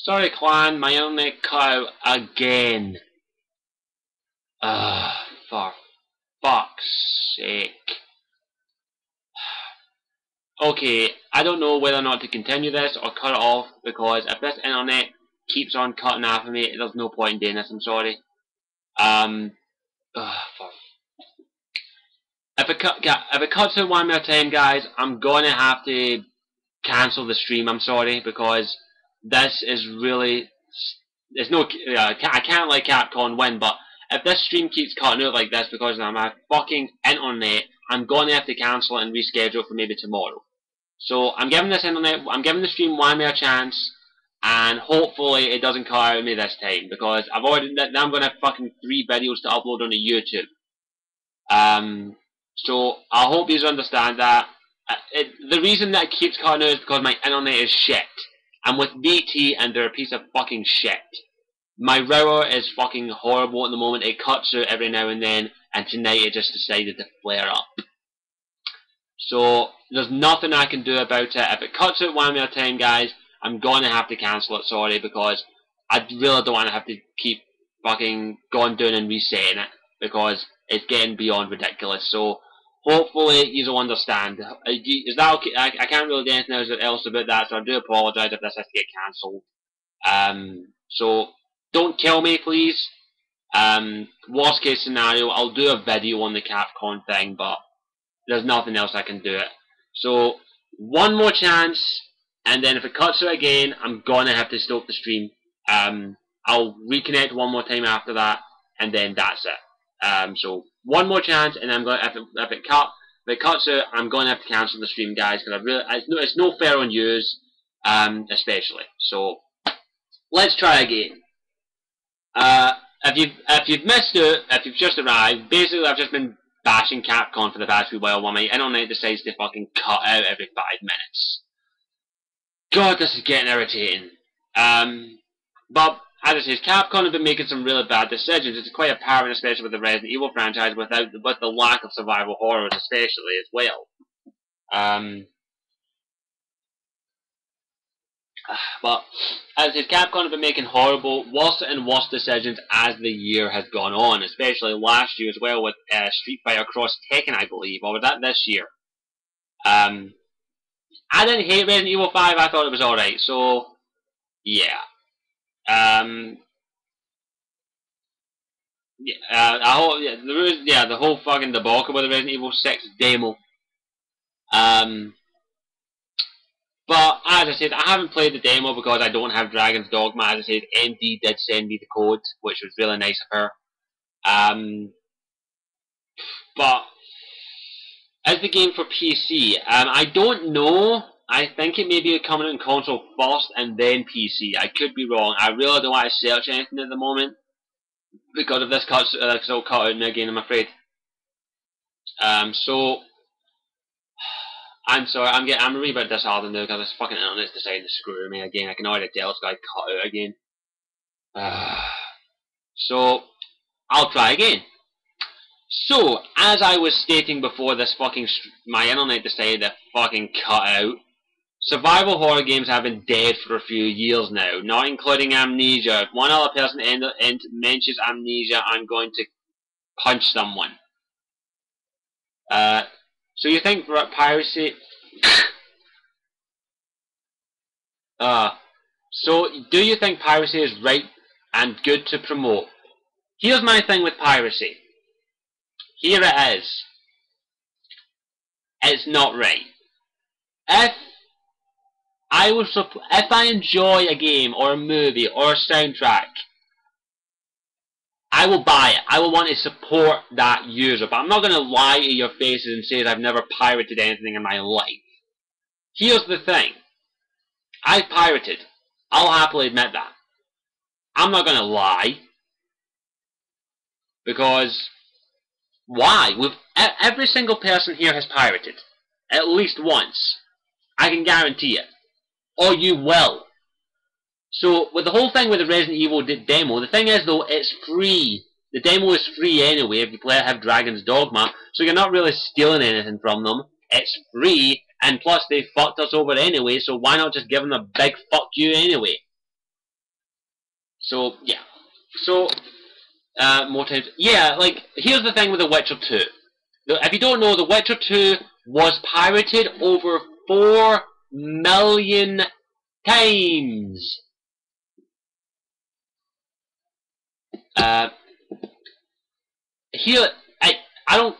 Sorry, clan, my internet cut out again. For fuck's sake. Okay, I don't know whether or not to continue this or cut it off, because if this internet keeps on cutting off of me, there's no point in doing this, I'm sorry. For If it cuts out one more time, guys, I'm gonna have to cancel the stream. I'm sorry, because this is really, there's no, I can't let Capcom win. But if this stream keeps cutting out like this because of my fucking internet, I'm gonna have to cancel it and reschedule for maybe tomorrow. So I'm giving the stream one more chance, and hopefully it doesn't cut out of me this time, because I'm gonna have fucking 3 videos to upload onto YouTube. So I hope you understand that. The reason that it keeps cutting out is because my internet is shit. I'm with VT and they're a piece of fucking shit. My router is fucking horrible at the moment. It cuts out every now and then, and tonight it just decided to flare up. So there's nothing I can do about it. If it cuts out one more time, guys, I'm gonna have to cancel it, sorry, because I really don't want to have to keep fucking going down and resetting it, because it's getting beyond ridiculous. So hopefully you will understand. Is that okay? I can't really do anything else about that, so I do apologise if this has to get cancelled. So don't kill me, please. Worst case scenario, I'll do a video on the Capcom thing, but there's nothing else I can do it. So one more chance, and then if it cuts out again, I'm gonna have to stop the stream. I'll reconnect one more time after that, and then that's it. So one more chance, and I'm going. If it cuts out, I'm going to have to cancel the stream, guys, because it's no fair on yous, especially. So let's try again. If you've missed it, if you've just arrived, basically I've just been bashing Capcom for the past few while my internet decides to fucking cut out every 5 minutes. God, this is getting irritating. But as I said, Capcom have been making some really bad decisions. It's quite apparent, especially with the Resident Evil franchise, with the lack of survival horrors, especially as well. But as I said, Capcom have been making horrible, worse and worse decisions as the year has gone on, especially last year as well with Street Fighter Cross Tekken, I believe, or was that this year? I didn't hate Resident Evil 5. I thought it was alright. So yeah. The whole fucking debacle with the Resident Evil 6 demo. But as I said, I haven't played the demo because I don't have Dragon's Dogma. As I said, MD did send me the code, which was really nice of her. But as the game for PC, I don't know. I think it may be coming out in console first and then PC. I could be wrong. I really don't want to search anything at the moment because of this cut out in the game, I'm afraid. So I'm sorry. I'm a wee bit disheartened now because this fucking internet's decided to screw me again. I can already tell it's got cut out again. So I'll try again. So as I was stating before, my internet decided to fucking cut out. Survival horror games have been dead for a few years now, not including Amnesia. If one other person mentions Amnesia, I'm going to punch someone. So you think Piracy... So do you think Piracy is right and good to promote? Here's my thing with Piracy. Here it is. It's not right. If I enjoy a game or a movie or a soundtrack, I will buy it. I will want to support that user. But I'm not going to lie to your faces and say that I've never pirated anything in my life. Here's the thing. I've pirated. I'll happily admit that. I'm not going to lie. Because why? Every single person here has pirated. At least once. I can guarantee it. Or you will. So, with the whole thing with the Resident Evil demo, the thing is though, it's free. The demo is free anyway if you have Dragon's Dogma, so you're not really stealing anything from them. It's free, and plus they fucked us over anyway, so why not just give them a big fuck you anyway? So yeah. So more times. Yeah, like here's the thing with The Witcher 2. If you don't know, The Witcher 2 was pirated over 4 million times. Here, I don't.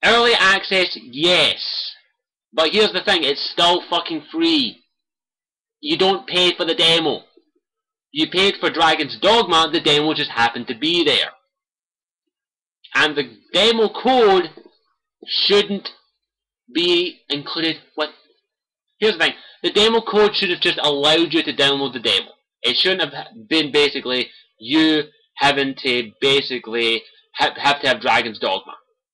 Early access, yes. But here's the thing, it's still fucking free. You don't pay for the demo. You paid for Dragon's Dogma, the demo just happened to be there. And the demo code shouldn't be included with... Here's the thing, the demo code should have just allowed you to download the demo. It shouldn't have been basically you having to basically have to have Dragon's Dogma.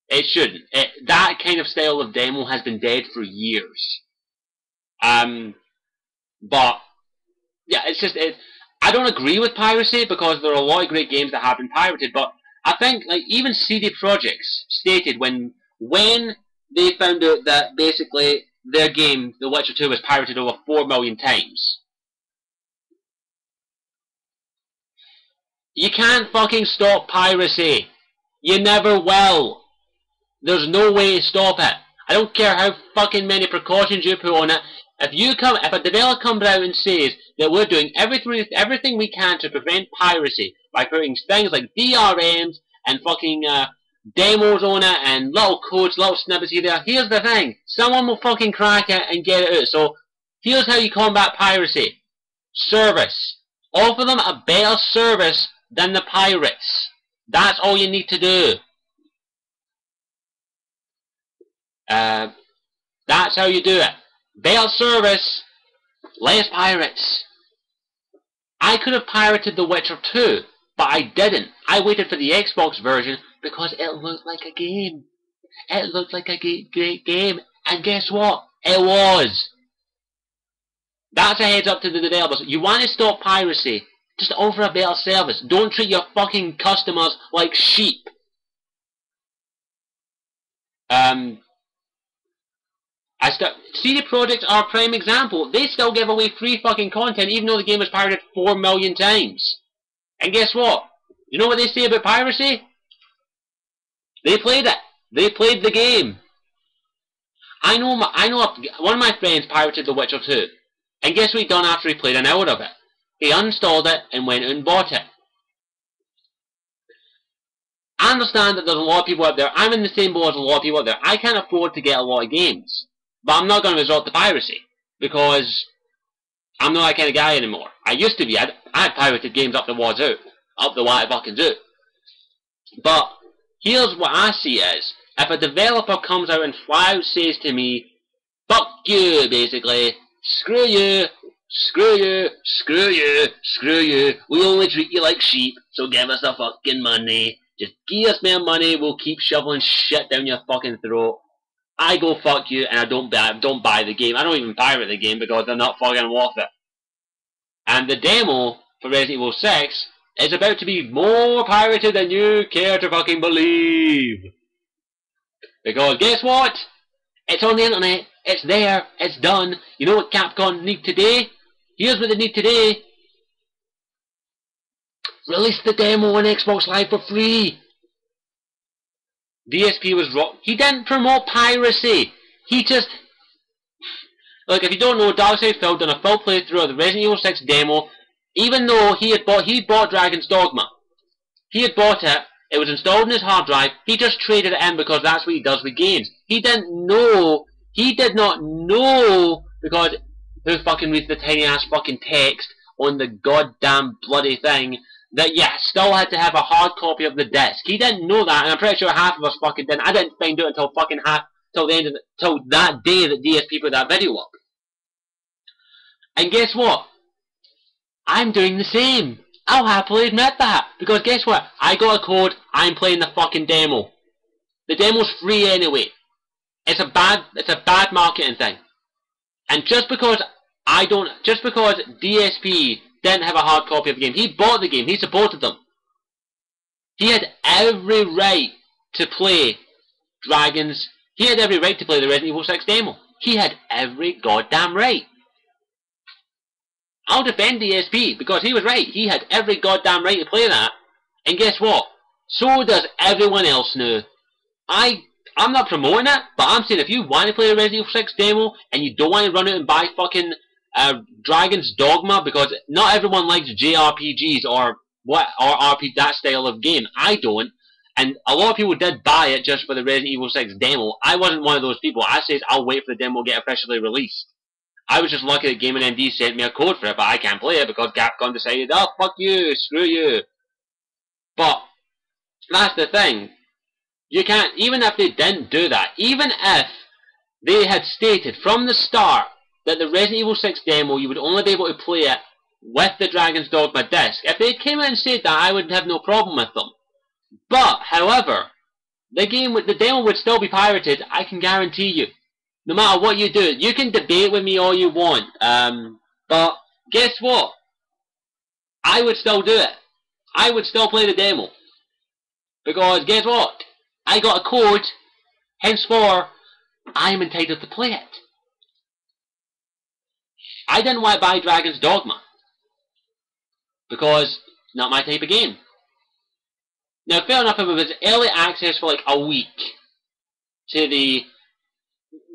It shouldn't. That kind of style of demo has been dead for years. But yeah, it's just I don't agree with piracy because there are a lot of great games that have been pirated. But I think like even CD Projekt stated when they found out that basically their game, The Witcher 2, was pirated over 4 million times. You can't fucking stop piracy. You never will. There's no way to stop it. I don't care how fucking many precautions you put on it. If a developer comes out and says that we're doing everything we can to prevent piracy by putting things like DRMs and fucking demos on it and little codes, little snippets here there, here's the thing. Someone will fucking crack it and get it out. So here's how you combat piracy. Service. Offer them a better service than the pirates. That's all you need to do. That's how you do it. Better service, less pirates. I could have pirated The Witcher 2, but I didn't. I waited for the Xbox version because it looked like a game. It looked like a great game, and guess what? It was. That's a heads up to the developers. You want to stop piracy, just offer a better service. Don't treat your fucking customers like sheep. CD Projekt are a prime example. They still give away free fucking content even though the game was pirated 4 million times. And guess what? You know what they say about piracy? They played it. They played the game. I know one of my friends pirated The Witcher 2. And guess what he done after he played an hour of it? He uninstalled it and went out and bought it. I understand that there's a lot of people out there. I'm in the same boat as a lot of people out there. I can't afford to get a lot of games. But I'm not going to resort to piracy. Because I'm not that kind of guy anymore. I used to be. I had pirated games up the wazoo out. Up the what I fucking do. But here's what I see as, if a developer comes out and flat out says to me, fuck you, basically, screw you, screw you, screw you, screw you, we only treat you like sheep, so give us the fucking money. Just give us more money, we'll keep shoveling shit down your fucking throat. I go fuck you, and I don't buy the game. I don't even pirate the game because they're not fucking worth it. And the demo for Resident Evil 6 is about to be more pirated than you care to fucking believe. Because guess what? It's on the internet. It's there. It's done. You know what Capcom need today? Here's what they need today. Release the demo on Xbox Live for free. DSP was wrong. He didn't promote piracy. He just... Look, if you don't know, Darkside Phil done a full playthrough of the Resident Evil 6 demo, even though he bought Dragon's Dogma. He had bought it, it was installed in his hard drive, he just traded it in because that's what he does with games. He did not know, because who fucking reads the tiny ass fucking text on the goddamn bloody thing, that you still had to have a hard copy of the disc. He didn't know that, and I'm pretty sure half of us fucking didn't. I didn't find out until fucking till that day that DSP put that video up. And guess what? I'm doing the same. I'll happily admit that. Because guess what? I got a code, I'm playing the fucking demo. The demo's free anyway. It's a bad marketing thing. And just because DSP didn't have a hard copy of the game, he bought the game, he supported them. He had every right to play he had every right to play the Resident Evil 6 demo. He had every goddamn right. I'll defend DSP, because he was right. He had every goddamn right to play that. And guess what? So does everyone else now. I'm not promoting it, but I'm saying if you want to play the Resident Evil 6 demo and you don't want to run out and buy fucking Dragon's Dogma, because not everyone likes JRPGs or RP that style of game. I don't, and a lot of people did buy it just for the Resident Evil 6 demo. I wasn't one of those people. I said I'll wait for the demo to get officially released. I was just lucky that Gaming MD sent me a code for it, but I can't play it because Capcom decided, oh fuck you, screw you. But that's the thing. You can't, even if they didn't do that, even if they had stated from the start that the Resident Evil 6 demo, you would only be able to play it with the Dragon's Dogma disc, if they came out and said that, I would have no problem with them. But, however, the demo would still be pirated, I can guarantee you. No matter what you do, you can debate with me all you want, but guess what? I would still do it. I would still play the demo. Because guess what? I got a code, henceforth, I am entitled to play it. I didn't want to buy Dragon's Dogma, because not my type of game. Now, fair enough, if it was early access for like a week to the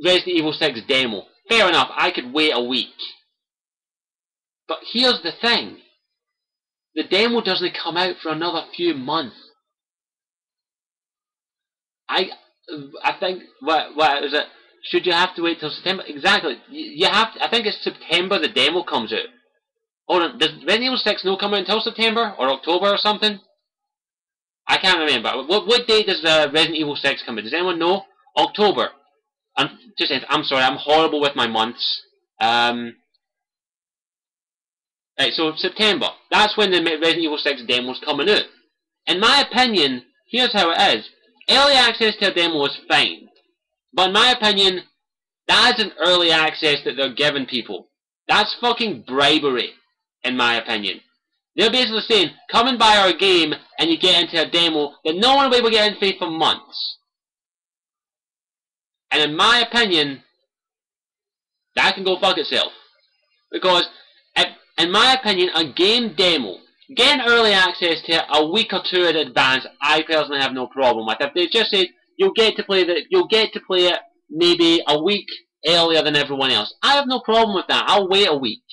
Resident Evil 6 demo, fair enough, I could wait a week. But here's the thing. The demo doesn't come out for another few months. I think, what is it? Should you have to wait till September? Exactly. You have to, I think it's September the demo comes out. Hold on, does Resident Evil 6 no come out until September? Or October or something? I can't remember. What date does Resident Evil 6 come out? Does anyone know? October. I'm sorry, I'm horrible with my months. Right, so September. That's when the Resident Evil 6 demo's coming out. In my opinion, here's how it is. Early access to a demo is fine. But in my opinion, that isn't early access that they're giving people. That's fucking bribery, in my opinion. They're basically saying, come and buy our game, and you get into a demo that no one will be able to get into for months. And in my opinion, that can go fuck itself. Because, in my opinion, a game demo, getting early access to it a week or two in advance, I personally have no problem with. If they just say you'll get to play it maybe a week earlier than everyone else, I have no problem with that. I'll wait a week.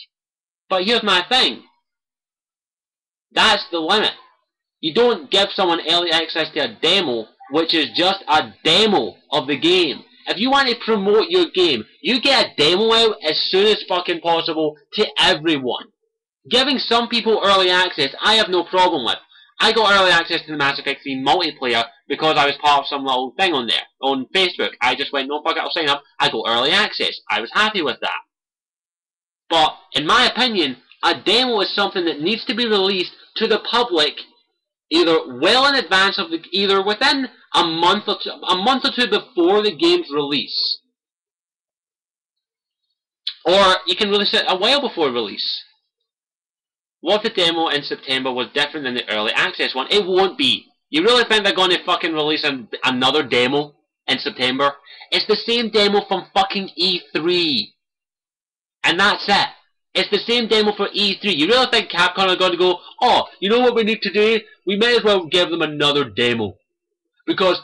But here's my thing. That's the limit. You don't give someone early access to a demo, which is just a demo of the game. If you want to promote your game, you get a demo out as soon as fucking possible to everyone. Giving some people early access, I have no problem with. I got early access to the Mass Effect 3 multiplayer because I was part of some little thing on there, on Facebook. I just went, no fuck it, I'll sign up. I got early access. I was happy with that. But, in my opinion, a demo is something that needs to be released to the public either well in advance of either within a month or two before the game's release. Or you can release it a while before release. What if the demo in September was different than the early access one? It won't be. You really think they're going to fucking release another demo in September? It's the same demo from fucking E3. And that's it. It's the same demo for E3. You really think Capcom are going to go, oh, you know what we need to do? We may as well give them another demo. Because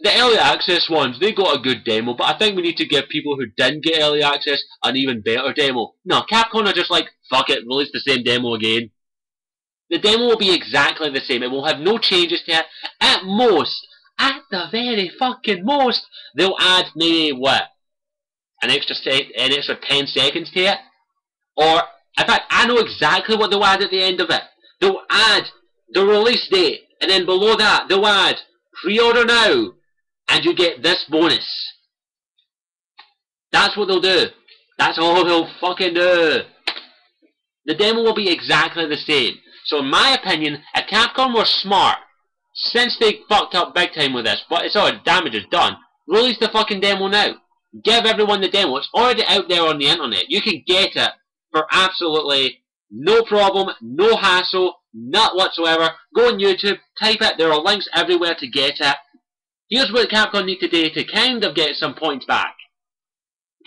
the early access ones, they got a good demo, but I think we need to give people who didn't get early access an even better demo. No, Capcom are just like, fuck it, release the same demo again. The demo will be exactly the same. It will have no changes to it. At most, at the very fucking most, they'll add maybe, what? An extra 10 seconds to it? Or, in fact, I know exactly what they'll add at the end of it. They'll add the release date, and then below that, they'll add pre-order now, and you get this bonus. That's what they'll do. That's all they'll fucking do. The demo will be exactly the same. So in my opinion, if Capcom were smart, since they fucked up big time with this, but it's already, damage is done, release the fucking demo now. Give everyone the demo. It's already out there on the internet. You can get it for absolutely no problem, no hassle, not whatsoever. Go on YouTube, type it, there are links everywhere to get it. Here's what Capcom need to do to kind of get some points back.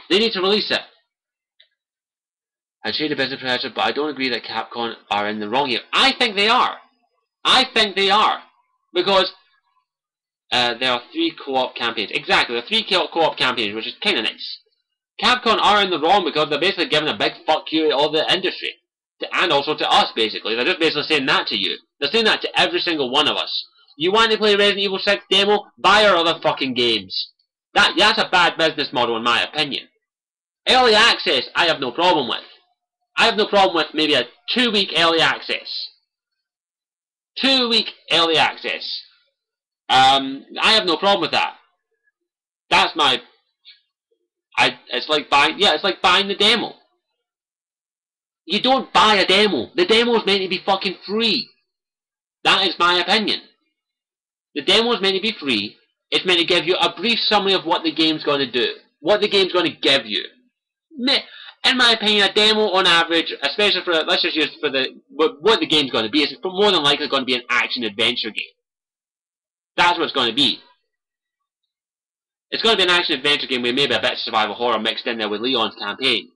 They need to release it. I trade the business pressure, but I don't agree that Capcom are in the wrong here. I think they are. I think they are. Because there are 3 co-op campaigns. Exactly, there are 3 co-op campaigns, which is kind of nice. Capcom are in the wrong because they're basically giving a big fuck you to all the industry. And also to us, basically. They're just basically saying that to you. They're saying that to every single one of us. You want to play Resident Evil 6 demo? Buy our other fucking games. That's a bad business model in my opinion. Early access, I have no problem with. I have no problem with maybe a 2-week early access. 2-week early access. I have no problem with that. That's my... it's like buying the demo. You don't buy a demo. The demo is meant to be fucking free. That is my opinion. The demo is meant to be free. It's meant to give you a brief summary of what the game's going to do. What the game's going to give you. In my opinion, a demo on average, especially for, let's just use for what the game's going to be, is more than likely going to be an action-adventure game. That's what it's going to be. It's going to be an action-adventure game with maybe a bit of survival horror mixed in there with Leon's campaign.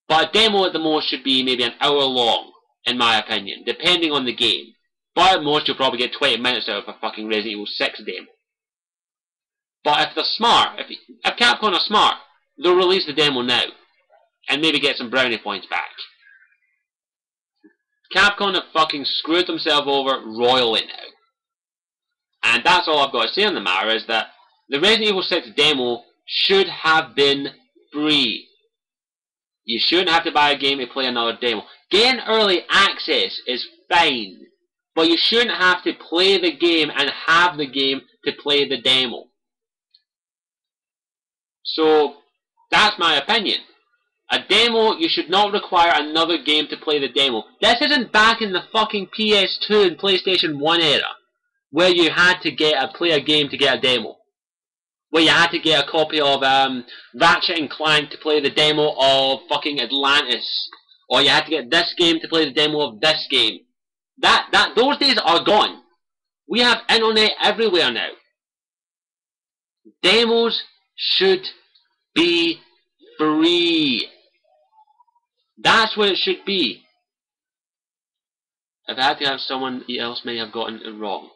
But a demo at the most should be maybe an hour long, in my opinion, depending on the game. But at most you'll probably get 20 minutes out of a fucking Resident Evil 6 demo. But if they're smart, if Capcom are smart, they'll release the demo now. And maybe get some brownie points back. Capcom have fucking screwed themselves over royally now. And that's all I've got to say on the matter, is that the Resident Evil 6 demo should have been free. You shouldn't have to buy a game to play another demo. Getting early access is fine, but you shouldn't have to play the game and have the game to play the demo. So, that's my opinion. A demo, you should not require another game to play the demo. This isn't back in the fucking PS2 and PlayStation 1 era, where you had to play a game to get a demo. Where you had to get a copy of Ratchet and Clank to play the demo of fucking Atlantis. Or you had to get this game to play the demo of this game. Those days are gone. We have internet everywhere now. Demos should be free. That's what it should be. If I had to have someone else may have gotten it wrong.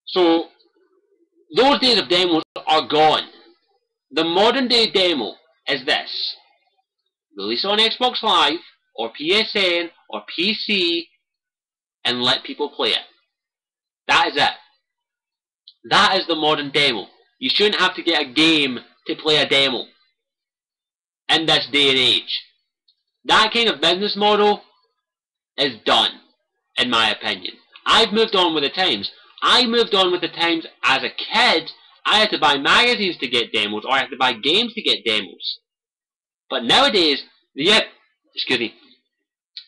So, those days of demos are gone. The modern day demo is this. Release it on Xbox Live, or PSN, or PC, and let people play it. That is it. That is the modern demo. You shouldn't have to get a game to play a demo. In this day and age. That kind of business model is done, in my opinion. I've moved on with the times. I moved on with the times as a kid. I had to buy magazines to get demos, or I had to buy games to get demos. But nowadays, the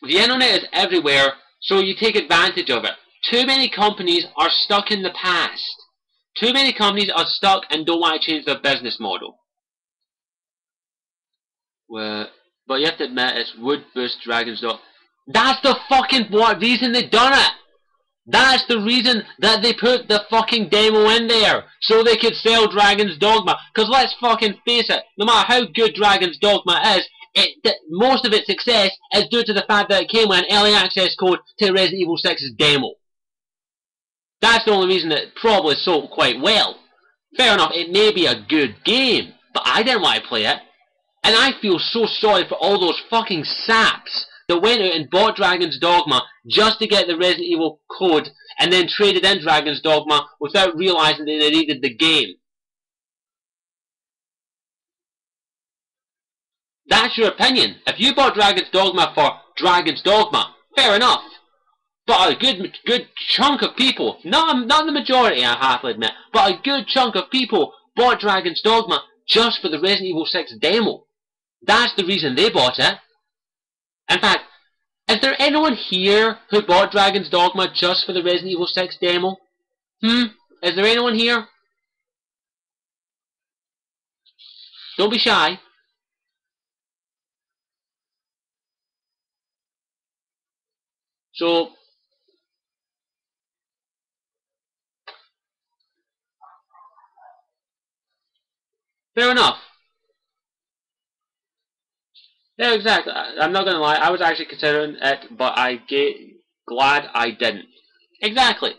internet is everywhere, so you take advantage of it. Too many companies are stuck in the past. Too many companies are stuck and don't want to change their business model. Well, but you have to admit, it's would boost Dragon's Dogma. That's the fucking reason they done it! That's the reason that they put the fucking demo in there, so they could sell Dragon's Dogma. Because let's fucking face it, no matter how good Dragon's Dogma is, most of its success is due to the fact that it came with an early access code to Resident Evil 6's demo. That's the only reason it probably sold quite well. Fair enough, it may be a good game, but I didn't want to play it. And I feel so sorry for all those fucking saps that went out and bought Dragon's Dogma just to get the Resident Evil code and then traded in Dragon's Dogma without realizing that they needed the game. That's your opinion. If you bought Dragon's Dogma for Dragon's Dogma, fair enough. But a good chunk of people, not the majority I have to admit, but a good chunk of people bought Dragon's Dogma just for the Resident Evil 6 demo. That's the reason they bought it. In fact, is there anyone here who bought Dragon's Dogma just for the Resident Evil 6 demo? Is there anyone here? Don't be shy. So, fair enough. Yeah, exactly. I'm not gonna lie. I was actually considering it, but glad I didn't. Exactly.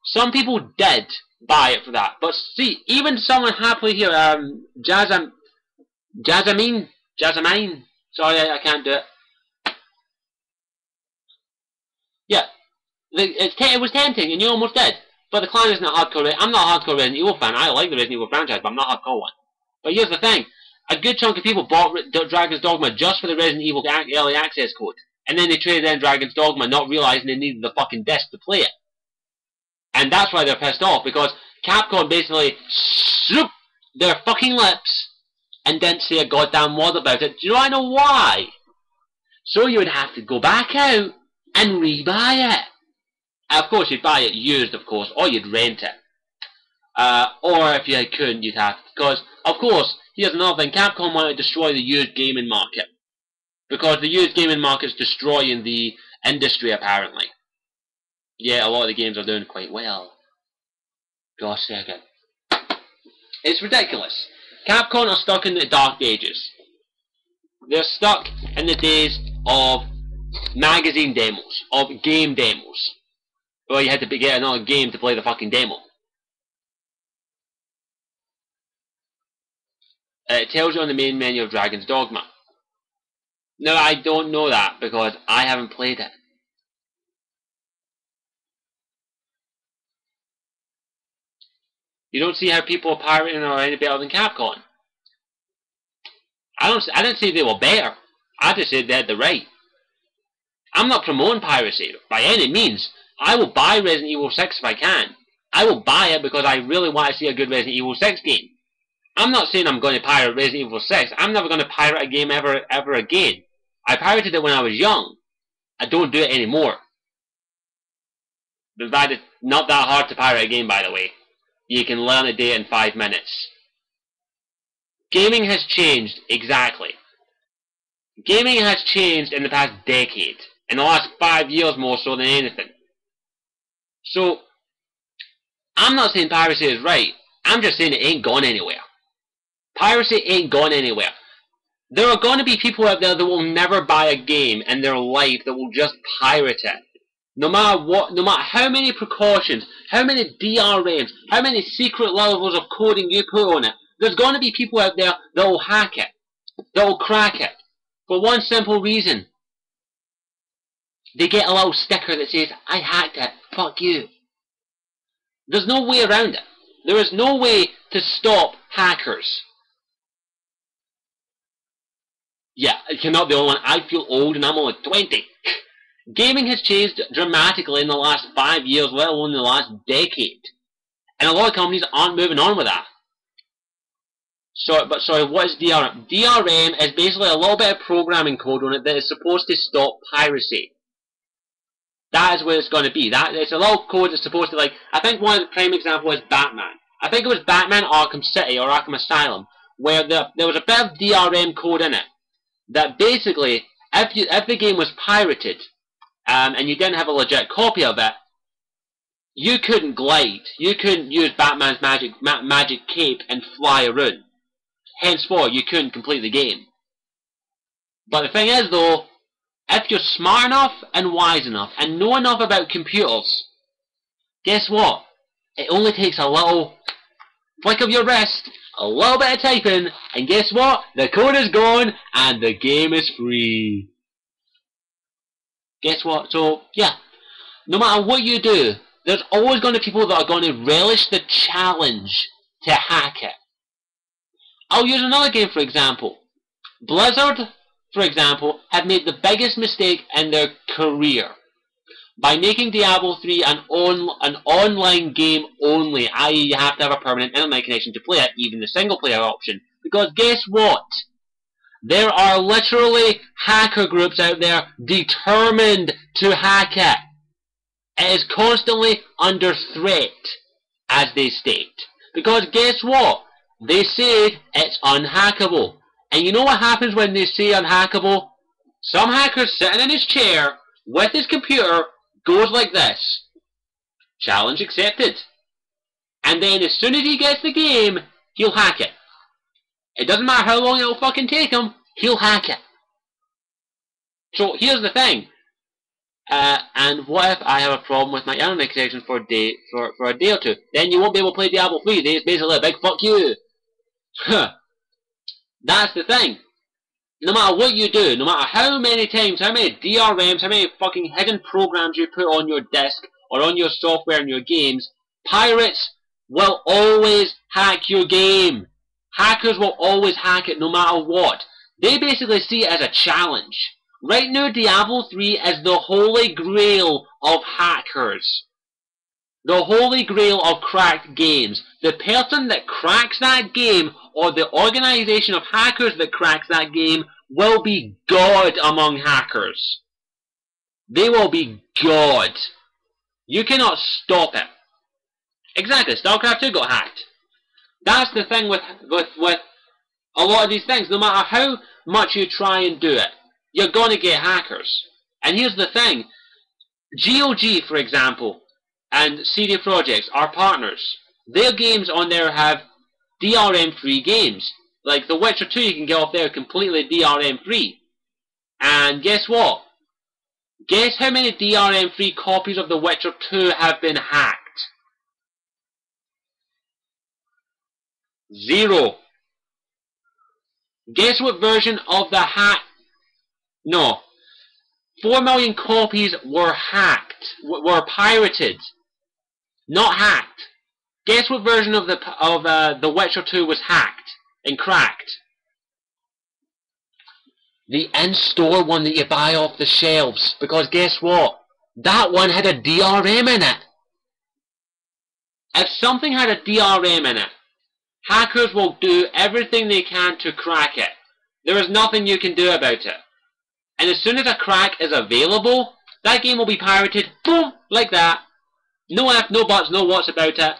Some people did buy it for that, but see, even someone happily here, Jazamine, Jazamine. Sorry, I can't do it. Yeah, it was tempting, and you almost did. But the clan isn't a hardcore. I'm not a hardcore Resident Evil fan. I like the Resident Evil franchise, but I'm not a hardcore one. But here's the thing: a good chunk of people bought Dragon's Dogma just for the Resident Evil early access code, and then they traded in Dragon's Dogma, not realizing they needed the fucking disc to play it. And that's why they're pissed off, because Capcom basically swooped their fucking lips and didn't say a goddamn word about it. Do you know I know why? So you would have to go back out and re-buy it. Of course, you'd buy it used, of course, or you'd rent it. Or if you couldn't, you'd have to. Because, of course, here's another thing. Capcom want to destroy the used gaming market. Because the used gaming market is destroying the industry, apparently. Yeah, a lot of the games are doing quite well. Gosh, second. It's ridiculous. Capcom are stuck in the dark ages. They're stuck in the days of magazine demos, of game demos. Well, you had to get another game to play the fucking demo. It tells you on the main menu of Dragon's Dogma. No, I don't know that because I haven't played it. You don't see how people are pirating are any better than Capcom. I didn't say they were better. I just said they had the right. I'm not promoting piracy by any means. I will buy Resident Evil 6 if I can. I will buy it because I really want to see a good Resident Evil 6 game. I'm not saying I'm going to pirate Resident Evil 6. I'm never going to pirate a game ever again. I pirated it when I was young. I don't do it anymore. In fact, it's not that hard to pirate a game, by the way. You can learn a day in 5 minutes. Gaming has changed, exactly. Gaming has changed in the past decade. In the last 5 years more so than anything. So, I'm not saying piracy is right. I'm just saying it ain't gone anywhere. Piracy ain't gone anywhere. There are going to be people out there that will never buy a game in their life that will just pirate it. No matter what, no matter how many precautions, how many DRMs, how many secret levels of coding you put on it, there's going to be people out there that will hack it, that will crack it, for one simple reason. They get a little sticker that says, I hacked it, fuck you. There's no way around it. There is no way to stop hackers. Yeah, you're not the only one. I feel old and I'm only 20. Gaming has changed dramatically in the last 5 years, let alone the last decade. And a lot of companies aren't moving on with that. Sorry, what is DRM? DRM is basically a little bit of programming code on it that is supposed to stop piracy. That is where it's going to be. It's a little code that's supposed to, like, I think one of the prime examples is Batman. I think it was Batman Arkham City or Arkham Asylum, where there was a bit of DRM code in it that basically, if the game was pirated, and you didn't have a legit copy of it, you couldn't glide. You couldn't use Batman's magic cape and fly around. Henceforth, you couldn't complete the game. But the thing is, though, if you're smart enough and wise enough and know enough about computers, guess what? It only takes a little flick of your wrist, a little bit of typing, and guess what? The code is gone and the game is free. Guess what? So, yeah, no matter what you do, there's always going to be people that are going to relish the challenge to hack it. I'll use another game for example. Blizzard, for example, have made the biggest mistake in their career by making Diablo 3 an online game only, i.e. you have to have a permanent internet connection to play it, even the single player option. Because guess what? There are literally hacker groups out there determined to hack it. It is constantly under threat, as they state. Because guess what? They say it's unhackable. And you know what happens when they say unhackable? Some hacker sitting in his chair with his computer goes like this. Challenge accepted. And then as soon as he gets the game, he'll hack it. It doesn't matter how long it'll fucking take him, he'll hack it. So here's the thing. And what if I have a problem with my internet connection for a day or two? Then you won't be able to play Diablo 3. It's basically a big fuck you. That's the thing. No matter what you do, no matter how many times, how many DRMs, how many fucking hidden programs you put on your disk or on your software in your games, pirates will always hack your game. Hackers will always hack it no matter what. They basically see it as a challenge. Right now, Diablo 3 is the holy grail of hackers. The holy grail of cracked games. The person that cracks that game, or the organization of hackers that cracks that game, will be God among hackers. They will be God. You cannot stop it. Exactly, StarCraft 2 got hacked. That's the thing with a lot of these things. No matter how much you try and do it, you're going to get hackers. And here's the thing. GOG, for example, and CD Projekt are partners. Their games on there have DRM-free games. Like The Witcher 2 you can get off there completely DRM-free. And guess what? Guess how many DRM-free copies of The Witcher 2 have been hacked? 0. Guess what version of the hack... No. 4 million copies were hacked. Were pirated. Not hacked. Guess what version of The Witcher 2 was hacked and cracked? The in-store one that you buy off the shelves. Because guess what? That one had a DRM in it. If something had a DRM in it, hackers will do everything they can to crack it. There is nothing you can do about it. And as soon as a crack is available, that game will be pirated, boom, like that. No ifs, no buts, no whats about it.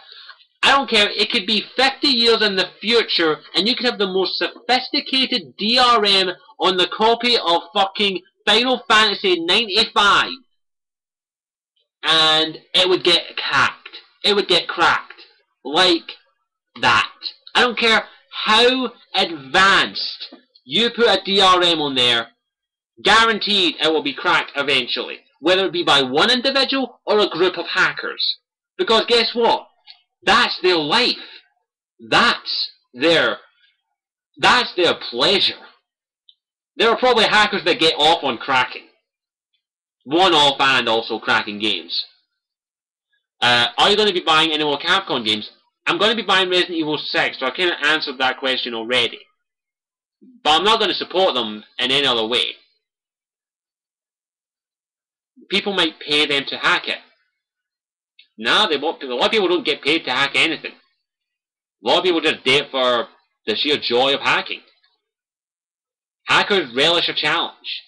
I don't care, it could be 50 years in the future, and you could have the most sophisticated DRM on the copy of fucking Final Fantasy 95, and it would get hacked. It would get cracked. Like that. I don't care how advanced you put a DRM on there, guaranteed it will be cracked eventually. Whether it be by one individual or a group of hackers. Because guess what? That's their life. That's their pleasure. There are probably hackers that get off on cracking. One-off and also cracking games. Are you going to be buying any more Capcom games? I'm going to be buying Resident Evil 6, so I kind of answered that question already. But I'm not going to support them in any other way. People might pay them to hack it. No, a lot of people don't get paid to hack anything. A lot of people just do it for the sheer joy of hacking. Hackers relish a challenge.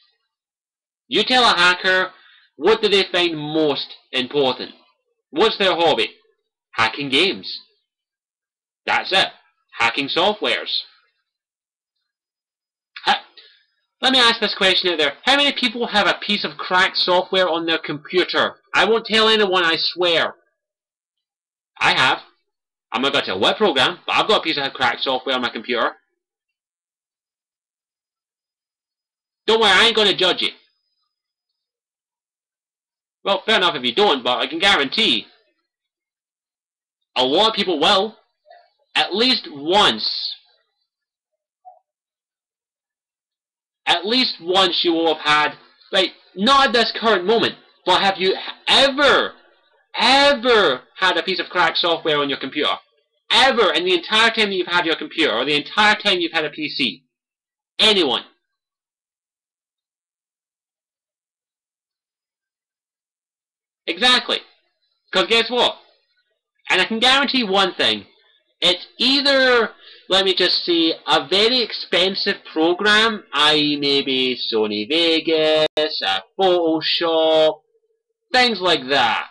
You tell a hacker, what do they find most important? What's their hobby? Hacking games. That's it. Hacking softwares. Let me ask this question out there. How many people have a piece of cracked software on their computer? I won't tell anyone, I swear. I have. I'm not going to tell what program, but I've got a piece of cracked software on my computer. Don't worry, I ain't going to judge you. Well, fair enough if you don't, but I can guarantee a lot of people will. At least once. At least once you will have had, like, not at this current moment, but have you ever had a piece of cracked software on your computer? Ever in the entire time that you've had your computer, or the entire time you've had a PC? Anyone? Exactly. Because guess what? And I can guarantee one thing. It's either, let me just say, a very expensive program, i.e. maybe Sony Vegas, Photoshop, things like that.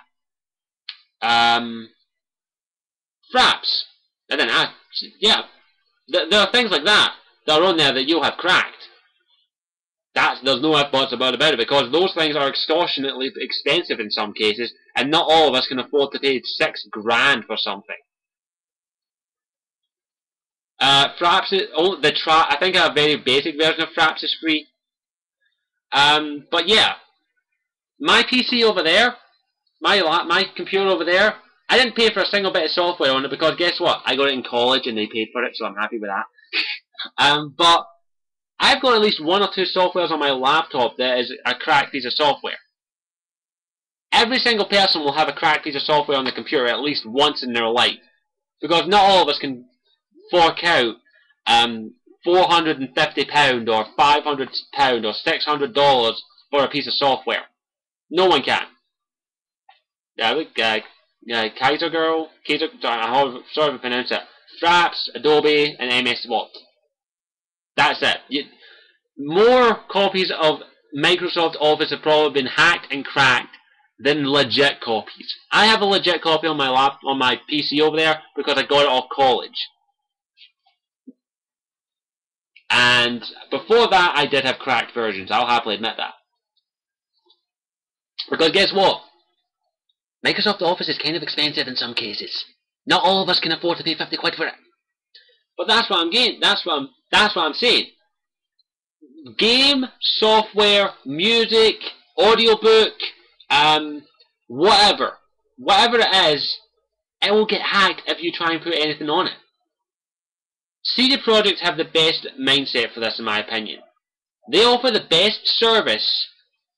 Fraps. And then, yeah, there are things like that that are on there that you'll have cracked. There's no ifs, buts about it, because those things are extortionately expensive in some cases, and not all of us can afford to pay $6,000 for something. Fraps, I think a very basic version of Fraps is free. But yeah, my PC over there, my computer over there, I didn't pay for a single bit of software on it because guess what? I got it in college and they paid for it, so I'm happy with that. But I've got at least one or two softwares on my laptop that is a cracked piece of software. Every single person will have a cracked piece of software on the computer at least once in their life. Because not all of us can fork out £450 or £500 or $600 for a piece of software. No one can. Yeah, look, Kaiser Girl, sorry if I pronounce it. Fraps, Adobe, and MS Word. That's it. More copies of Microsoft Office have probably been hacked and cracked than legit copies. I have a legit copy on my PC over there because I got it off college. And before that, I did have cracked versions. I'll happily admit that. Because guess what? Microsoft Office is kind of expensive in some cases. Not all of us can afford to pay 50 quid for it. But that's what I'm getting. That's what I'm saying. Game, software, music, audiobook, whatever it is, it will get hacked if you try and put anything on it. CD Projekt have the best mindset for this, in my opinion. They offer the best service,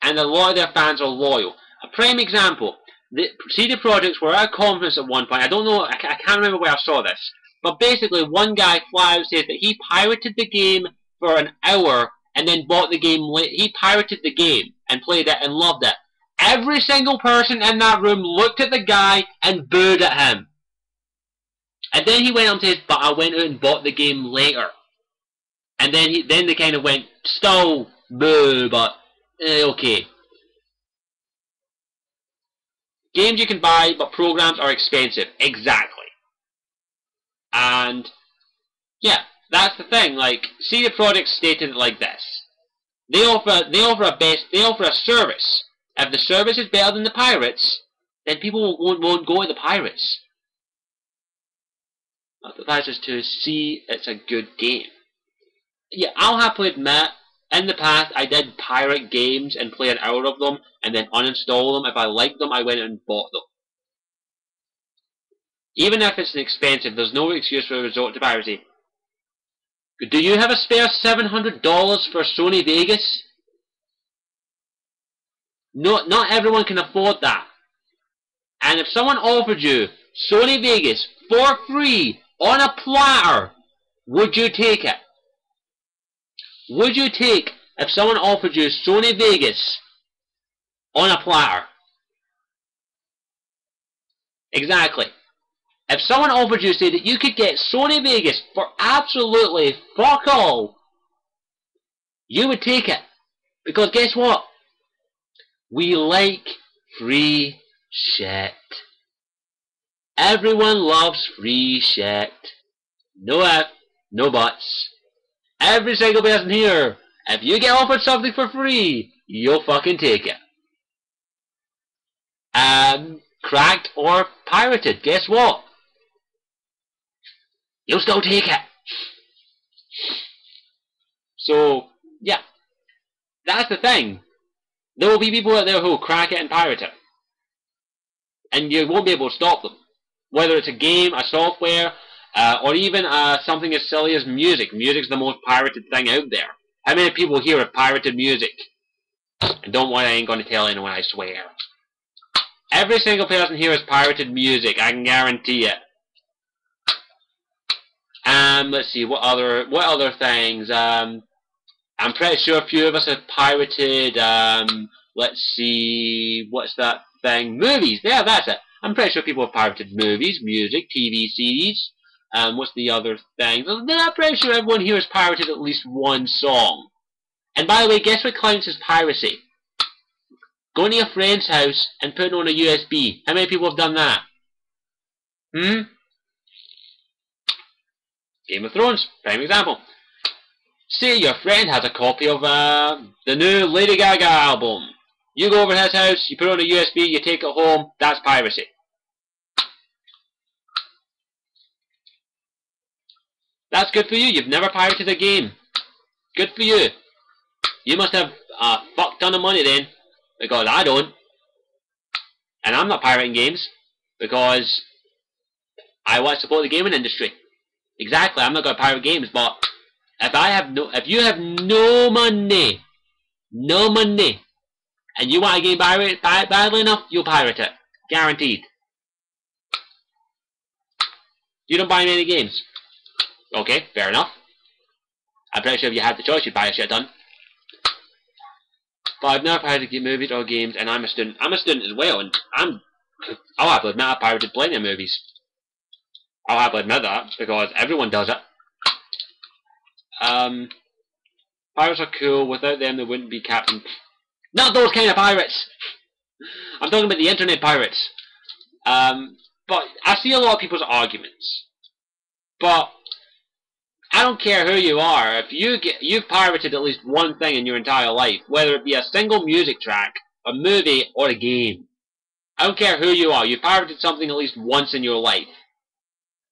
and a lot of their fans are loyal. A prime example, the CD Projekt were at a conference at one point. I don't know, I can't remember where I saw this, but basically one guy flat out said that he pirated the game for an hour and then bought the game late. He pirated the game and played it and loved it. Every single person in that room looked at the guy and booed at him. And then he went on to his, but I went out and bought the game later. And then they kind of went, still boo, but okay. Games you can buy, but programs are expensive. Exactly. And yeah, that's the thing. Like, CD Projekt stated it like this: they offer a service. If the service is better than the pirates, then people won't go to the pirates. That's just to see it's a good game. Yeah, I'll happily admit, in the past I did pirate games and play an hour of them and then uninstall them. If I liked them, I went out and bought them. Even if it's expensive, there's no excuse for a resort to piracy. Do you have a spare $700 for Sony Vegas? No, not everyone can afford that. And if someone offered you Sony Vegas for free on a platter, would you take it? Would you take if someone offered you Sony Vegas on a platter? Exactly. If someone offered you, say, that you could get Sony Vegas for absolutely fuck all, you would take it. Because guess what? We like free shit. Everyone loves free shit. No ifs, no buts. Every single person here, if you get offered something for free, you'll fucking take it. Cracked or pirated, guess what? You'll still take it. So, yeah. That's the thing. There will be people out there who will crack it and pirate it. And you won't be able to stop them. Whether it's a game, a software, or even something as silly as music. Music's the most pirated thing out there. How many people here have pirated music? And don't worry, I ain't going to tell anyone, I swear. Every single person here has pirated music, I can guarantee it. Let's see, what other things? I'm pretty sure a few of us have pirated, let's see, what's that thing? Movies, yeah, that's it. I'm pretty sure people have pirated movies, music, TV series. What's the other thing? I'm pretty sure everyone here has pirated at least one song. And by the way, guess what counts as piracy? Going to your friend's house and putting on a USB. How many people have done that? Game of Thrones, prime example. Say your friend has a copy of the new Lady Gaga album. You go over to his house, you put it on a USB, you take it home, that's piracy. That's good for you, you've never pirated a game. Good for you. You must have fuck ton of money then, because I don't, and I'm not pirating games because I want to support the gaming industry. Exactly, I'm not going to pirate games, but if you have no money, and you want a game badly enough, you'll pirate it, guaranteed. You don't buy many games. Okay, fair enough. I'm pretty sure if you had the choice, you'd buy a shit ton. But I've never pirated movies or games, and I'm a student. I'm a student as well, and I'll have to admit I pirated plenty of movies. I'll have to admit that, because everyone does it. Pirates are cool. Without them, there wouldn't be Capcom. Not those kind of pirates! I'm talking about the internet pirates. But I see a lot of people's arguments. But I don't care who you are. If you've pirated at least one thing in your entire life, whether it be a single music track, a movie, or a game. I don't care who you are. You've pirated something at least once in your life.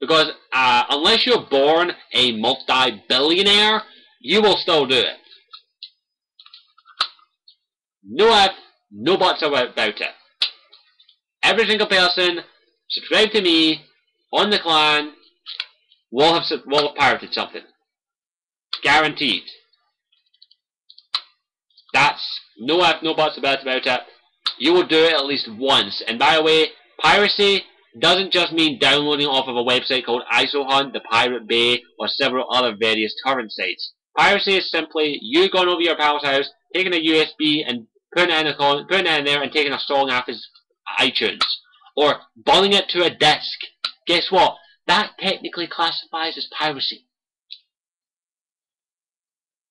Because unless you're born a multi-billionaire, you will still do it. No ifs, no buts about it. Every single person, subscribe to me, on the clan, will have pirated something. Guaranteed. That's no ifs, no buts about it. You will do it at least once. And by the way, piracy doesn't just mean downloading off of a website called ISOHunt, the Pirate Bay, or several other various torrent sites. Piracy is simply you going over your pal's house, taking a USB and putting it in there and taking a song off his iTunes. Or bundling it to a disc. Guess what? That technically classifies as piracy.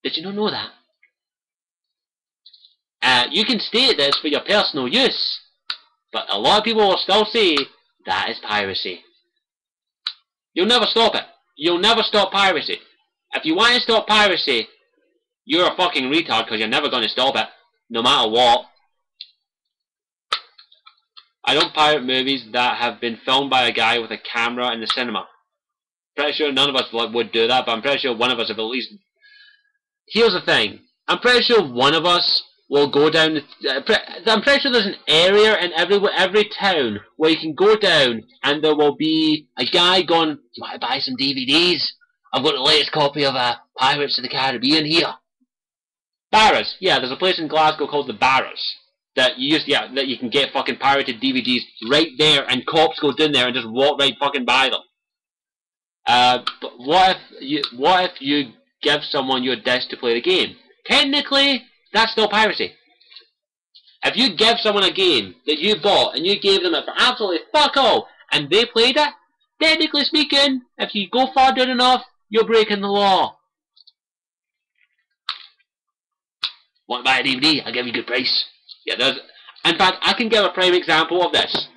Did you not know that? You can state this for your personal use, but a lot of people will still say that is piracy. You'll never stop it. You'll never stop piracy. If you want to stop piracy, you're a fucking retard because you're never going to stop it, no matter what. I don't pirate movies that have been filmed by a guy with a camera in the cinema. Pretty sure none of us would do that, but I'm pretty sure one of us have at least... Here's the thing. I'm pretty sure one of us will go down... I'm pretty sure there's an area in every town where you can go down and there will be a guy going, "Do you want to buy some DVDs? I've got the latest copy of Pirates of the Caribbean here." Barras. Yeah, there's a place in Glasgow called the Barras that you can get fucking pirated DVDs right there, and cops go down there and just walk right fucking by them. But what if you give someone your disc to play the game? Technically, that's still piracy. If you give someone a game that you bought and you gave them it for absolutely fuck all, and they played it, technically speaking, if you go far down enough, you're breaking the law. Want to buy a DVD? I'll give you a good price. Yeah, in fact, I can give a prime example of this.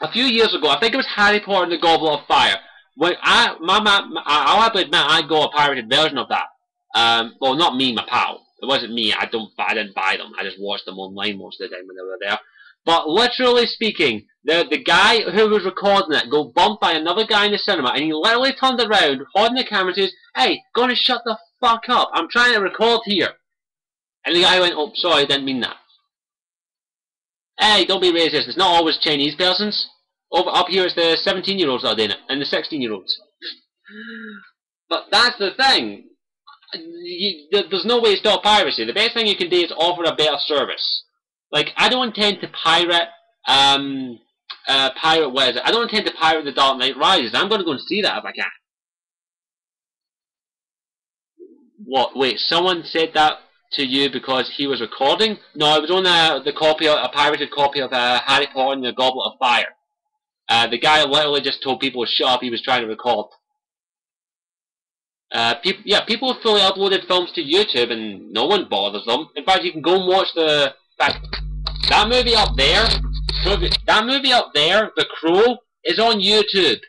A few years ago, I think it was Harry Potter and the Goblet of Fire. When I'll have to admit, I got a pirated version of that. Well, not me, my pal. It wasn't me. I didn't buy them. I just watched them online most of the time when they were there. But literally speaking, the guy who was recording it got bumped by another guy in the cinema, and he literally turned around, holding the camera, and says, "Hey, gonna shut the fuck up. I'm trying to record here." And the guy went, "Oh, sorry, I didn't mean that." Hey, don't be racist. It's not always Chinese persons. Up here it's the 17-year-olds that are doing it, and the 16-year-olds. But that's the thing. There's no way to stop piracy. The best thing you can do is offer a better service. Like, I don't intend to pirate, what is it? I don't intend to pirate The Dark Knight Rises. I'm going to go and see that if I can. What? Wait, someone said that to you because he was recording? No, it was on a pirated copy of Harry Potter and the Goblet of Fire. The guy literally just told people to shut up. He was trying to record. People have fully uploaded films to YouTube and no one bothers them. In fact, you can go and watch that movie up there. The Crow, is on YouTube.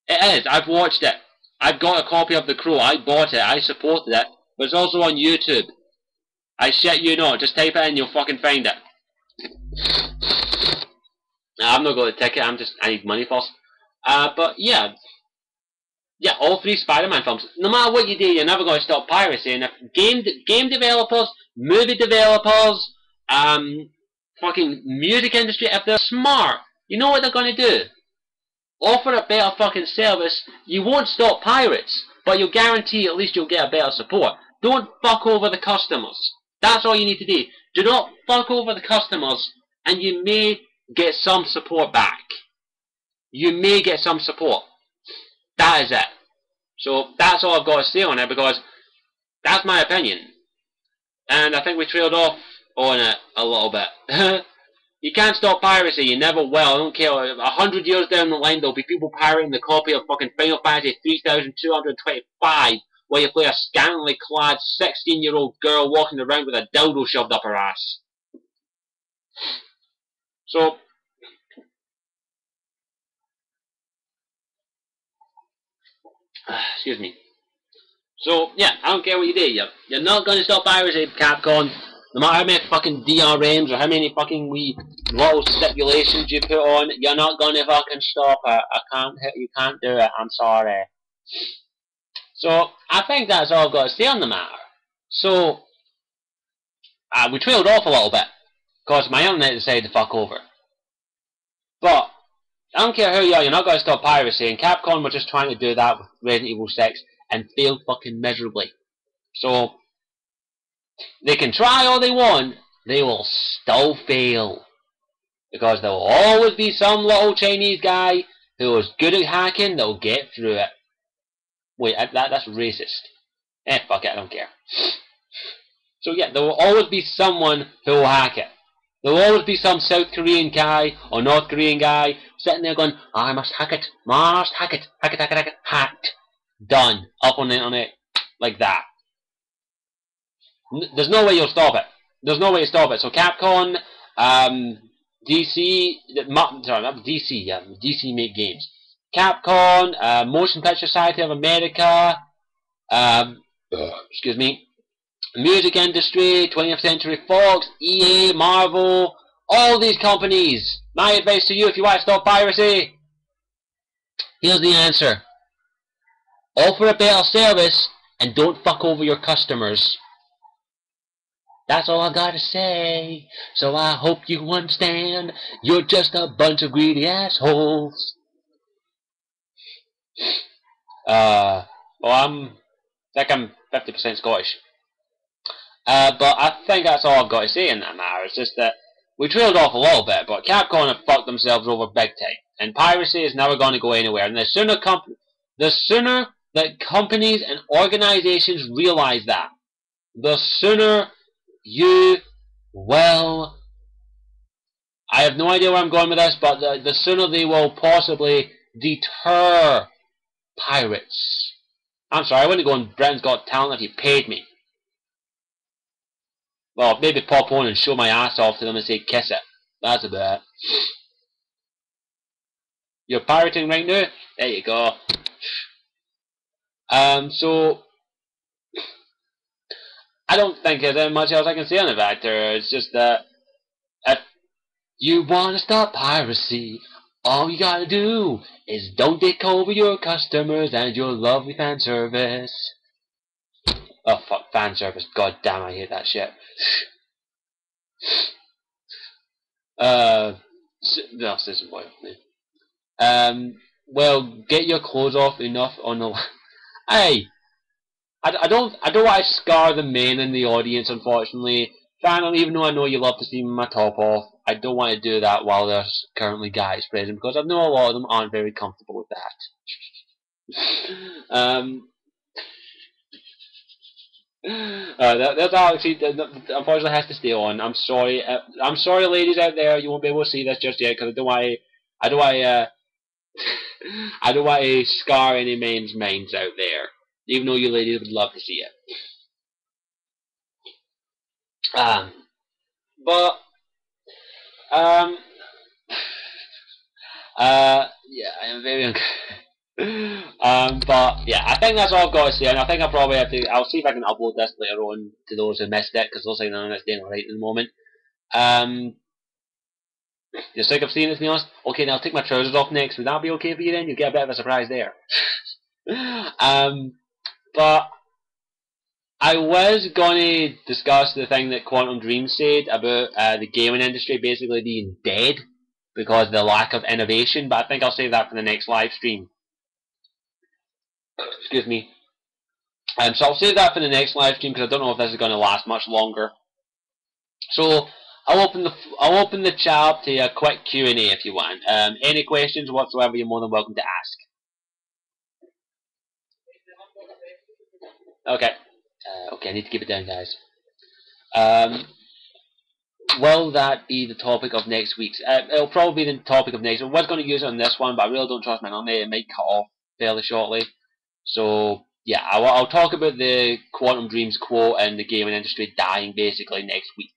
It is. I've watched it. I've got a copy of The Crow. I bought it. I supported it. But it's also on YouTube. I shit you not. Just type it in, you'll fucking find it. I'm not going to take it. I need money first. But yeah. Yeah, all three Spider-Man films. No matter what you do, you're never going to stop piracy. And if game developers, movie developers, fucking music industry, if they're smart, you know what they're going to do? Offer a better fucking service. You won't stop pirates, but you'll guarantee at least you'll get a better support. Don't fuck over the customers. That's all you need to do. Do not fuck over the customers, and you may get some support back. You may get some support. That is it. So that's all I've got to say on it, because that's my opinion. And I think we trailed off on it a little bit. You can't stop piracy, you never will. I don't care. 100 years down the line, there'll be people pirating the copy of fucking Final Fantasy 3225 while you play a scantily clad 16-year-old girl walking around with a dildo shoved up her ass. So, excuse me. So, yeah, I don't care what you do. You're not going to stop piracy, Capcom. No matter how many fucking DRMs or how many fucking wee little stipulations you put on, you're not going to fucking stop it. I can't hit you, can't do it. I'm sorry. So, I think that's all I've got to say on the matter. So, we trailed off a little bit, because my internet decided to fuck over. But, I don't care who you are, you're not going to stop piracy, and Capcom were just trying to do that with Resident Evil 6, and failed fucking miserably. So, they can try all they want, they will still fail. Because there will always be some little Chinese guy who is good at hacking that'll get through it. Wait, that's racist. Fuck it, I don't care. So yeah, there will always be someone who will hack it. There will always be some South Korean guy or North Korean guy sitting there going, I must hack it, hack it, hacked. Done. Up on the internet like that. There's no way you'll stop it. There's no way to stop it. So Capcom, DC, sorry, not DC, DC make games. Capcom, Motion Picture Society of America, excuse me, music industry, 20th Century Fox, EA, Marvel, all these companies. My advice to you if you want to stop piracy, here's the answer. Offer a better service and don't fuck over your customers. That's all I gotta say. So I hope you understand. You're just a bunch of greedy assholes. Well, I'm 50% Scottish. But I think that's all I've got to say in that matter. It's just that we trailed off a little bit, but Capcom have fucked themselves over big time, and piracy is never going to go anywhere. And the sooner that companies and organizations realize that, the sooner you will. I have no idea where I'm going with this, but the sooner they will possibly deter pirates. I'm sorry, I wouldn't go on Britain's Got Talent if you paid me. Well, maybe pop on and show my ass off to them and say kiss it. That's about it. You're pirating right now? There you go. So I don't think there's much else I can say on the matter. It's just that if you want to stop piracy, all you gotta do is don't dick over your customers and your lovely fan service. Oh fuck, fan service. God damn, I hate that shit. No, this isn't what well, get your clothes off enough on the. Hey, I don't want to scar the men in the audience, unfortunately. Fan, even though I know you love to see my top off, I don't want to do that while there's currently guys present, because I know a lot of them aren't very comfortable with that. That's actually unfortunately has to stay on. I'm sorry. I'm sorry, ladies out there. You won't be able to see this just yet because I don't want to. I don't want to scar any men's minds out there, even though you ladies would love to see it. But yeah, I am very but yeah, I think that's all I've got to say, and I think I probably have to. I'll see if I can upload this later on to those who missed it, because those like none of it's doing right at the moment. You're sick of seeing it, to be honest? Okay, now I'll take my trousers off next. Would that be okay for you then? You'll get a bit of a surprise there. But I was gonna discuss the thing that Quantum Dream said about the gaming industry basically being dead because of the lack of innovation, but I think I'll save that for the next live stream. Excuse me. So I'll save that for the next live stream because I don't know if this is going to last much longer. So I'll open the chat up to a quick Q&A if you want. Any questions whatsoever, you're more than welcome to ask. Okay. Okay, I need to keep it down, guys. Will that be the topic of next week's? It'll probably be the topic of next week. I was going to use it on this one, but I really don't trust my internet. It might cut off fairly shortly. So, yeah, I'll talk about the Quantum Dreams quote and the gaming industry dying basically next week.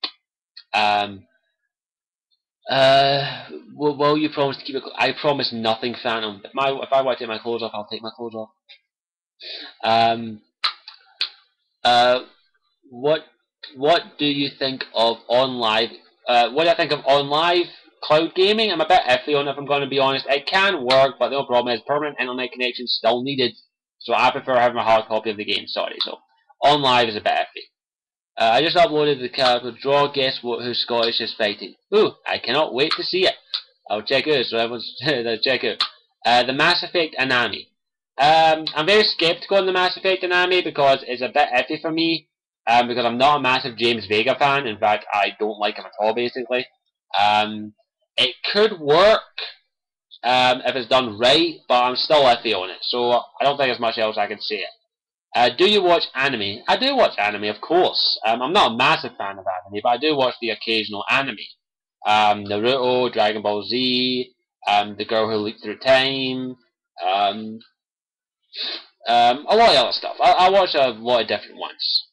Will you promise to keep it? I promise nothing, Phantom. If I want to take my clothes off, I'll take my clothes off. What do you think of OnLive? What do I think of OnLive cloud gaming? I'm a bit iffy on it, if I'm going to be honest. It can work, but the only problem is permanent internet connection still needed. So I prefer having a hard copy of the game. Sorry. So OnLive is a bit iffy. I just uploaded the character draw. Guess who Scottish is fighting? Ooh, I cannot wait to see it. I'll check it out. So everyone's check out. The Mass Effect Anami. I'm very skeptical on the Mass Effect Anami because it's a bit iffy for me. Because I'm not a massive James Vega fan. In fact, I don't like him at all, basically. It could work if it's done right, but I'm still iffy on it. So I don't think there's much else I can say. Do you watch anime? I do watch anime, of course. I'm not a massive fan of anime, but I do watch the occasional anime. Naruto, Dragon Ball Z, The Girl Who Leaped Through Time, a lot of other stuff. I watch a lot of different ones.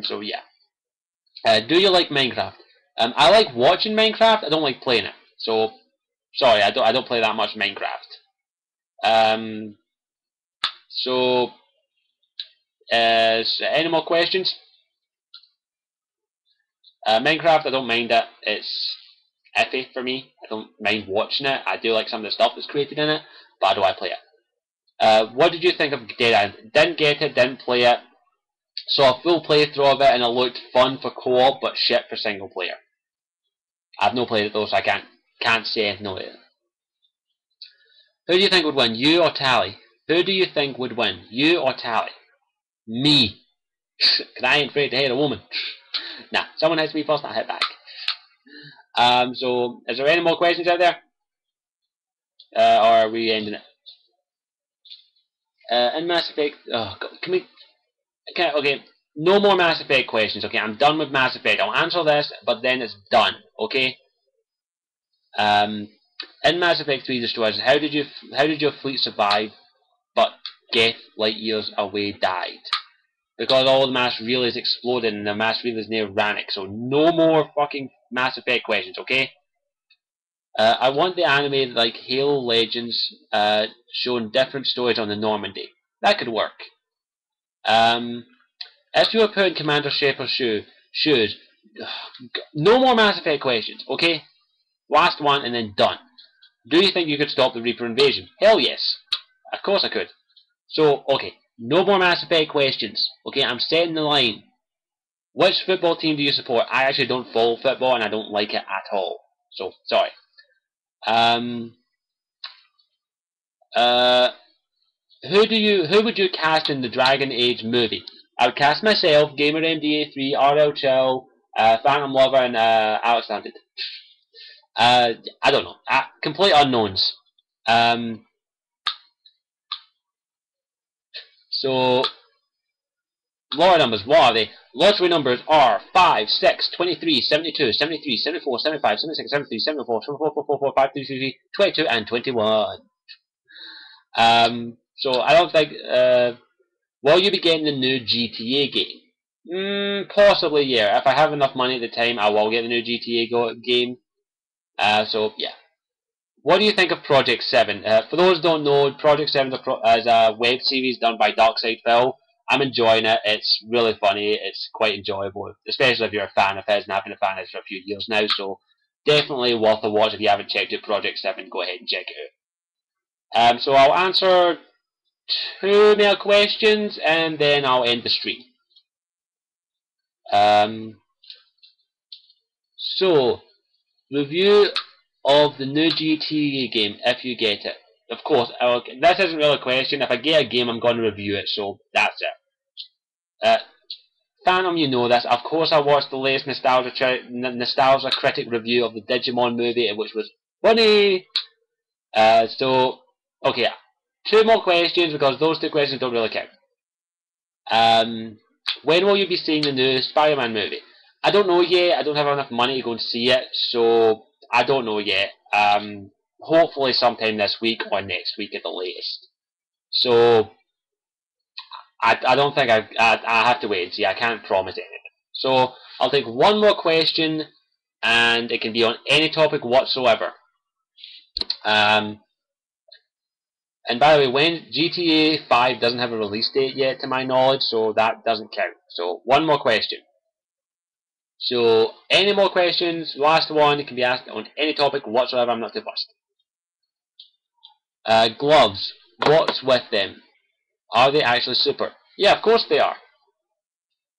So yeah. Do you like Minecraft? I like watching Minecraft. I don't like playing it. So sorry, I don't play that much Minecraft. So any more questions? Minecraft, I don't mind it. It's iffy for me. I don't mind watching it. I do like some of the stuff that's created in it, but how do I play it? What did you think of Dead Island? Didn't get it, didn't play it. Saw a full playthrough of it and it looked fun for co-op, but shit for single player. I've not played it though, so I can't say anything about it. Who do you think would win, you or Tally? Who do you think would win, you or Tally? Me. Because I ain't afraid to hit a woman. Nah, someone hits me first and I hit back. So, is there any more questions out there? Or are we ending it? In Mass Effect... Oh, God, can we... Okay, no more Mass Effect questions, okay? I'm done with Mass Effect. I'll answer this, but then it's done, okay? In Mass Effect 3 Destroyers, how did your fleet survive, but Geth light years away died? Because all the mass relays exploded and the mass relays near Rannoch, so no more fucking Mass Effect questions, okay? I want the anime like Halo Legends showing different stories on the Normandy. That could work. If you were put in Commander Shepard's shoes, no more Mass Effect questions, okay? Last one and then done. Do you think you could stop the Reaper invasion? Hell yes. Of course I could. So, okay, no more Mass Effect questions. Okay, I'm setting the line. Which football team do you support? I actually don't follow football and I don't like it at all. So, sorry. Who would you cast in the Dragon Age movie? I would cast myself, GamerMDA3, RL Chill, Phantom Lover, and Alex Landed. I don't know. Complete unknowns. So, lottery numbers, what are they? Lottery numbers are 5, 6, 23, 72, 73, 74, 75, 76, 73, 74, 24, 44, 5, 3, 3, 22, and 21. So I don't think, will you be getting the new GTA game? Possibly, yeah. If I have enough money at the time, I will get the new GTA game. So, yeah. What do you think of Project 7? For those who don't know, Project 7 is a web series done by Darkside Phil. I'm enjoying it. It's really funny. It's quite enjoyable, especially if you're a fan of his, and I've been a fan of his for a few years now, so definitely worth a watch. If you haven't checked out Project 7, go ahead and check it out. So I'll answer 2 more questions, and then I'll end the stream. So, review of the new GTA game if you get it. Of course, this isn't really a question. If I get a game, I'm going to review it, so that's it. Phantom, you know this. Of course, I watched the latest nostalgia critic review of the Digimon movie, which was funny. So, okay, 2 more questions because those 2 questions don't really count. When will you be seeing the new Spider-Man movie? I don't know yet. I don't have enough money to go and see it, so I don't know yet. Hopefully sometime this week or next week at the latest. So I don't think I have to wait and see. I can't promise anything. So I'll take 1 more question, and it can be on any topic whatsoever. And by the way, when GTA 5 doesn't have a release date yet, to my knowledge, so that doesn't count. So 1 more question. So any more questions? Last one can be asked on any topic whatsoever. I'm not too fussed. Gloves. What's with them? Are they actually super? Yeah, of course they are.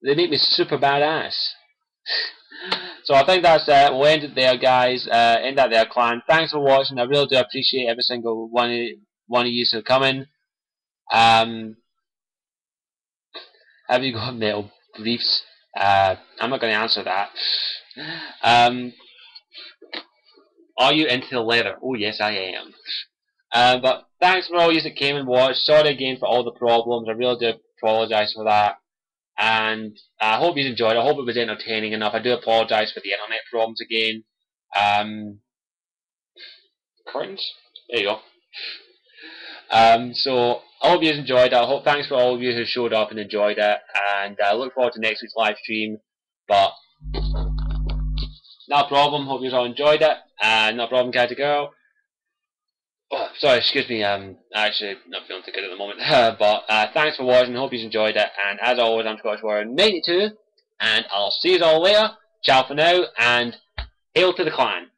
They make me super badass. So I think that's it. We'll end it there, guys. End that there, clan. Thanks for watching. I really do appreciate every single one of you who come in. Have you got metal briefs? I'm not going to answer that. Are you into the leather? Oh yes, I am. But thanks for all you that came and watched. Sorry again for all the problems. I really do apologise for that. And I hope you enjoyed it. I hope it was entertaining enough. I do apologise for the internet problems again. Curtains? There you go. So I hope you enjoyed it. Thanks for all of you who showed up and enjoyed it. And I look forward to next week's live stream. But no problem. Hope you all enjoyed it. No problem, cat girl. Oh, sorry, excuse me. I'm actually not feeling too good at the moment. But thanks for watching. Hope you enjoyed it. And as always, I'm Scottish Warrior 92. And I'll see you all later. Ciao for now. And hail to the clan.